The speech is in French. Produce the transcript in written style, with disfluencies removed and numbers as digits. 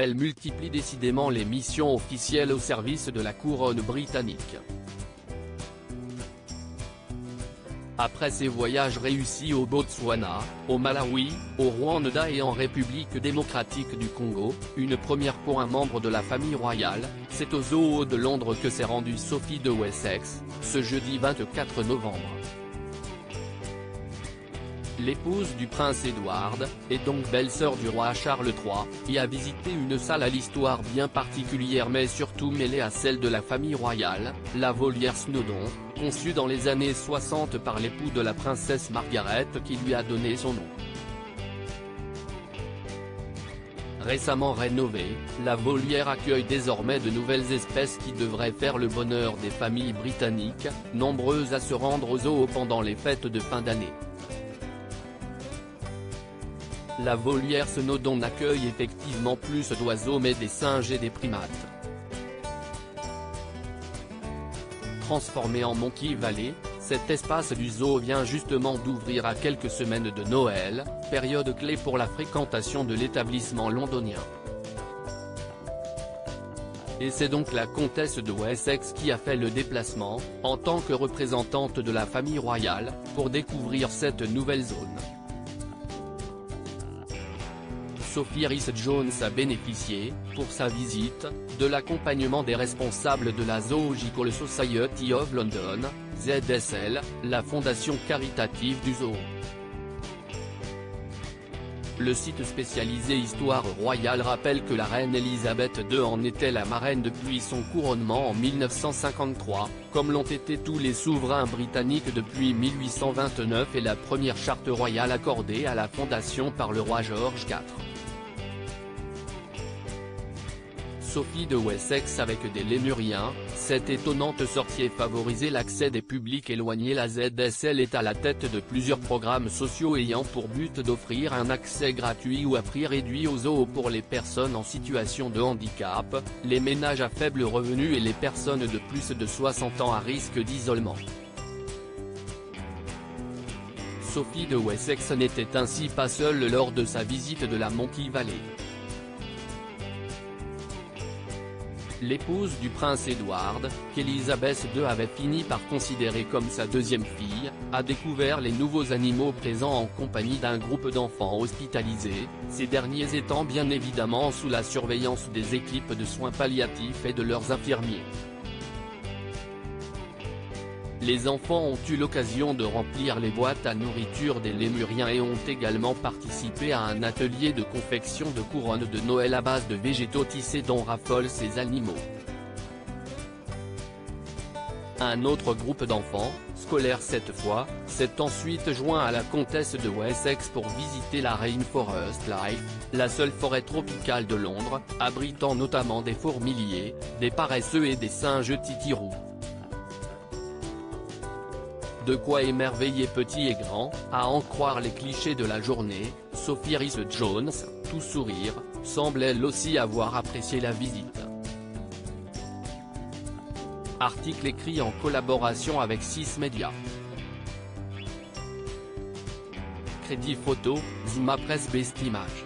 elle multiplie décidément les missions officielles au service de la couronne britannique. Après ses voyages réussis au Botswana, au Malawi, au Rwanda et en République démocratique du Congo, une première pour un membre de la famille royale, c'est au Zoo de Londres que s'est rendue Sophie de Wessex, ce jeudi 24 novembre. L'épouse du prince Edward, et donc belle-sœur du roi Charles III, y a visité une salle à l'histoire bien particulière mais surtout mêlée à celle de la famille royale, la volière Snowdon, conçue dans les années 60 par l'époux de la princesse Margaret qui lui a donné son nom. Récemment rénovée, la volière accueille désormais de nouvelles espèces qui devraient faire le bonheur des familles britanniques, nombreuses à se rendre au zoo pendant les fêtes de fin d'année. La volière Snowdon accueille effectivement plus d'oiseaux mais des singes et des primates. Transformé en Monkey Valley, cet espace du zoo vient justement d'ouvrir à quelques semaines de Noël, période clé pour la fréquentation de l'établissement londonien. Et c'est donc la comtesse de Wessex qui a fait le déplacement, en tant que représentante de la famille royale, pour découvrir cette nouvelle zone. Sophie Rhys-Jones a bénéficié, pour sa visite, de l'accompagnement des responsables de la Zoological Society of London, ZSL, la fondation caritative du zoo. Le site spécialisé Histoire royale rappelle que la reine Elisabeth II en était la marraine depuis son couronnement en 1953, comme l'ont été tous les souverains britanniques depuis 1829 et la première charte royale accordée à la fondation par le roi George IV. Sophie de Wessex avec des lémuriens, cette étonnante sortie favorisait l'accès des publics éloignés. La ZSL est à la tête de plusieurs programmes sociaux ayant pour but d'offrir un accès gratuit ou à prix réduit aux zoos pour les personnes en situation de handicap, les ménages à faible revenu et les personnes de plus de 60 ans à risque d'isolement. Sophie de Wessex n'était ainsi pas seule lors de sa visite de la Monkey Valley. L'épouse du prince Edward, qu'Elisabeth II avait fini par considérer comme sa deuxième fille, a découvert les nouveaux animaux présents en compagnie d'un groupe d'enfants hospitalisés, ces derniers étant bien évidemment sous la surveillance des équipes de soins palliatifs et de leurs infirmiers. Les enfants ont eu l'occasion de remplir les boîtes à nourriture des lémuriens et ont également participé à un atelier de confection de couronnes de Noël à base de végétaux tissés dont raffolent ces animaux. Un autre groupe d'enfants, scolaires cette fois, s'est ensuite joint à la comtesse de Wessex pour visiter la Rainforest Life, la seule forêt tropicale de Londres, abritant notamment des fourmiliers, des paresseux et des singes titirous. De quoi émerveiller petits et grands, à en croire les clichés de la journée. Sophie Rhys-Jones, tout sourire, semble elle aussi avoir apprécié la visite. Article écrit en collaboration avec 6 médias. Crédit photo, Zuma Presse Best Image.